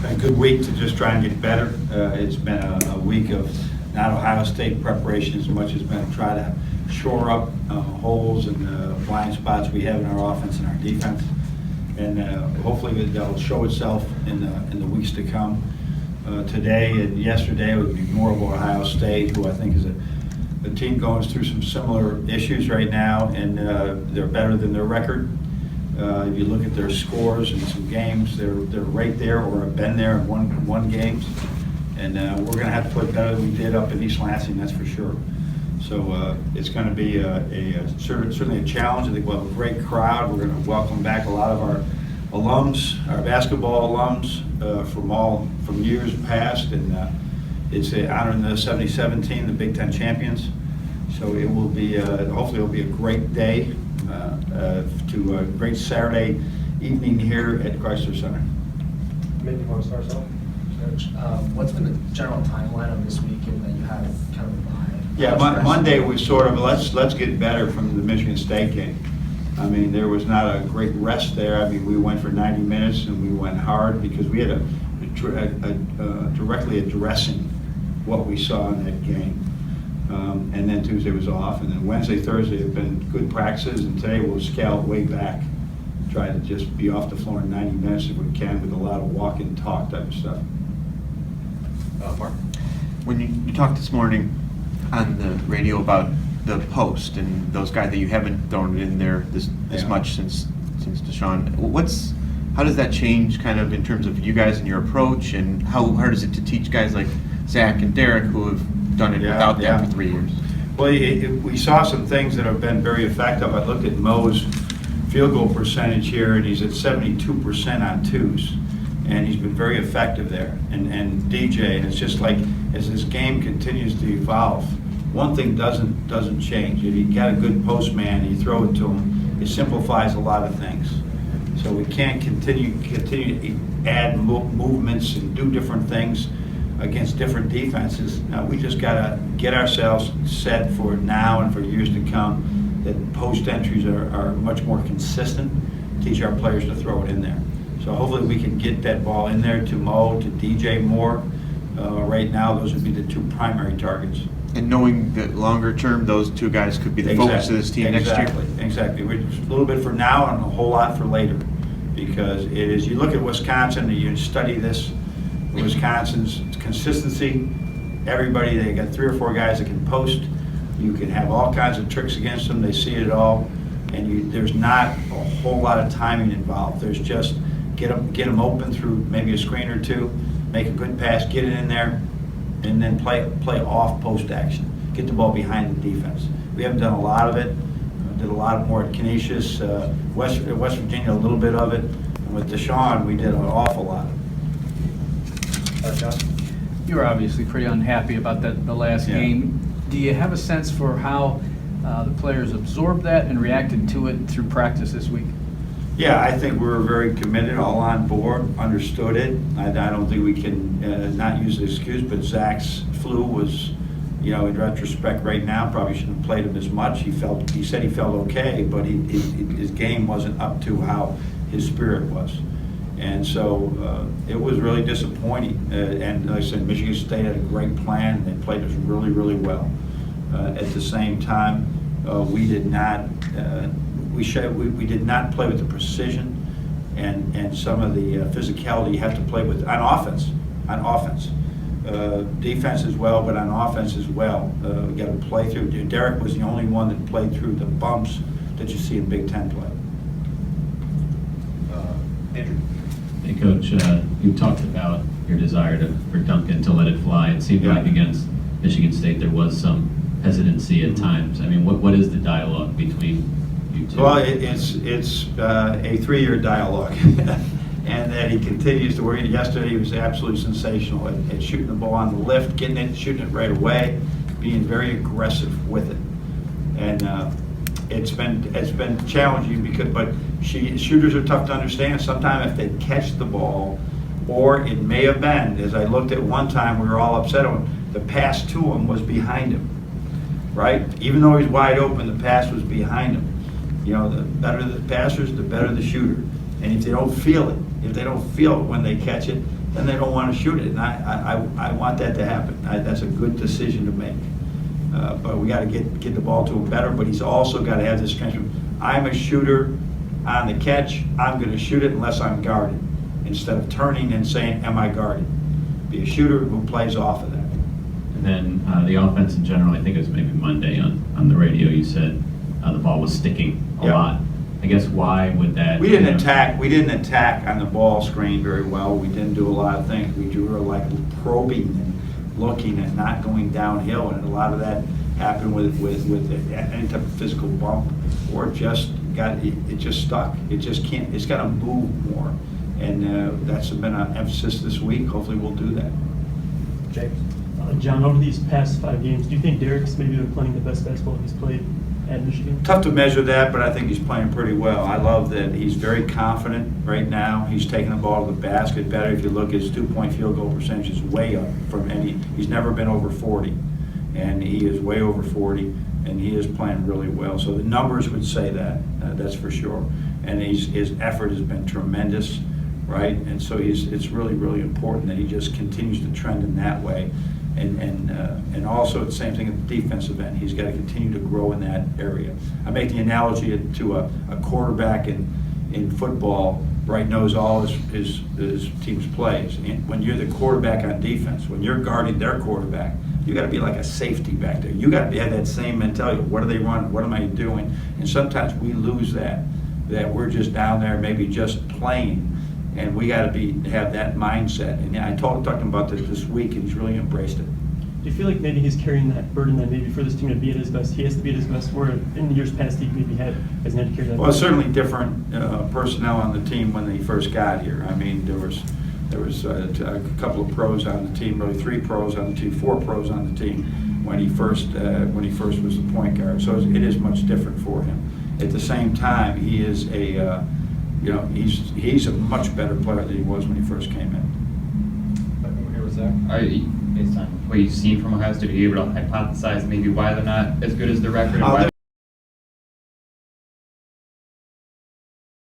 a good week to just try and get better. It's been a week of not Ohio State preparation as much as been try to shore up holes and blind spots we have in our offense and our defense. And hopefully that'll show itself in the weeks to come. Today and yesterday would be more of Ohio State, who I think is a team going through some similar issues right now, and they're better than their record. If you look at their scores in some games, they're right there or have been there in one games. And we're going to have to play better than we did up in East Lansing, that's for sure. So it's going to be certainly a challenge. I think we'll have a great crowd. We're going to welcome back a lot of our alums, our basketball alums from years past, and it's honoring the 77 team, the Big Ten champions. So it will be, hopefully it will be a great day to a great Saturday evening here at Chrysler Center. Maybe you want to start us off? What's been the general timeline of this weekend that you have kind of a bye? Yeah, Monday was sort of let's get better from the Michigan State game. I mean, there was not a great rest there. I mean, we went for 90 minutes and we went hard because we had directly addressing what we saw in that game. And then Tuesday was off, and then Wednesday, Thursday have been good practices, and today we'll scale way back, try to just be off the floor in 90 minutes if we can with a lot of walk and talk type of stuff. Mark? When you talked this morning on the radio about the post and those guys that you haven't thrown it in there this much since Deshaun, how does that change kind of in terms of you guys and your approach, and how hard is it to teach guys like Zach and Derek who have done it without that for 3 years? Well, we saw some things that have been very effective. I looked at Mo's field goal percentage here, and he's at 72% on twos, and he's been very effective there. And DJ, and it's just like as this game continues to evolve, one thing doesn't change. If you got a good post man and you throw it to him, it simplifies a lot of things. So we can't continue to add movements and do different things against different defenses. We just got to get ourselves set for now and for years to come that post entries are much more consistent, teach our players to throw it in there. So hopefully we can get that ball in there to Mo, to DJ more. Right now, those would be the two primary targets. And knowing that longer term, those two guys could be the focus of this team next year? Exactly. We're just a little bit for now and a whole lot for later. Because it is, you look at Wisconsin and you study this, Wisconsin's consistency, everybody, they got 3 or 4 guys that can post. You can have all kinds of tricks against them, they see it all, and there's not a whole lot of timing involved. There's just get them open through maybe a screen or two, make a good pass, get it in there, and then play off post action. Get the ball behind the defense. We haven't done a lot of it. Did a lot more at Canisius, West Virginia, a little bit of it. And with Deshaun, we did an awful lot. John? You were obviously pretty unhappy about the last game. Do you have a sense for how the players absorbed that and reacted to it through practice this week? Yeah, I think we were very committed, all on board, understood it. I don't think we can not use the excuse, but Zach's flu was, in retrospect right now, probably shouldn't have played him as much. He said he felt okay, but his game wasn't up to how his spirit was. And so it was really disappointing. And like I said, Michigan State had a great plan. They played us really, really well. At the same time, we did not play with the precision and some of the physicality you have to play with on offense. Defense as well, but on offense as well. We got to play through. Derek was the only one that played through the bumps that you see in Big Ten play. Andrew? Hey, Coach, you talked about your desire for Duncan to let it fly. It seemed like against Michigan State there was some hesitancy at times. I mean, what is the dialogue between you two? Well, it's a 3-year dialogue. And that he continues to work. Yesterday he was absolutely sensational at shooting the ball on the lift, getting it, shooting it right away, being very aggressive with it. And it's been challenging but shooters are tough to understand. Sometimes if they catch the ball, or it may have been, as I looked at one time, we were all upset on the pass to him was behind him, right? Even though he's wide open, the pass was behind him. The better the passers, the better the shooter. And if they don't feel it when they catch it, then they don't want to shoot it. And I want that to happen. That's a good decision to make. But we got to get the ball to him better, but he's also got to have this transfer. I'm a shooter on the catch. I'm going to shoot it unless I'm guarded, instead of turning and saying, am I guarded? Be a shooter who plays off of that. And then the offense in general, I think it was maybe Monday on the radio, you said the ball was sticking a Yeah. lot. I guess why would that? We didn't attack on the ball screen very well. We didn't do a lot of things. We were like probing and looking and not going downhill, and a lot of that happened with any type of physical bump, or it just stuck. It just can't. It's got to move more, and that's been an emphasis this week. Hopefully, we'll do that. James? John, over these past 5 games, do you think Derek's maybe been playing the best basketball he's played at Michigan? Tough to measure that, but I think he's playing pretty well. I love that he's very confident right now. He's taking the ball to the basket better. If you look, his 2-point field goal percentage is way up from any. He's never been over 40, and he is way over 40, and he is playing really well. So the numbers would say that, that's for sure. And his effort has been tremendous, right? And so it's really, really important that he just continues to trend in that way. And also the same thing at the defensive end. He's got to continue to grow in that area. I make the analogy to a quarterback in football, right, knows all his team's plays. And when you're the quarterback on defense, when you're guarding their quarterback, you got to be like a safety back there. You got to have that same mentality. What are they running? What am I doing? And sometimes we lose that we're just down there maybe just playing. And we got to have that mindset. And I talked to him about this week, and he's really embraced it. Do you feel like maybe he's carrying that burden that maybe for this team to be at his best, he has to be at his best, where in the years past he maybe hasn't had to carry that? Well, certainly different personnel on the team when they first got here. I mean, there was a couple of pros on the team, really 3 pros on the team, 4 pros on the team when he first was the point guard. So it is much different for him. At the same time, he is he's a much better player than he was when he first came in. Here with Zach. Based on what you've seen from Ohio State, are you able to hypothesize maybe why they're not as good as the record? And why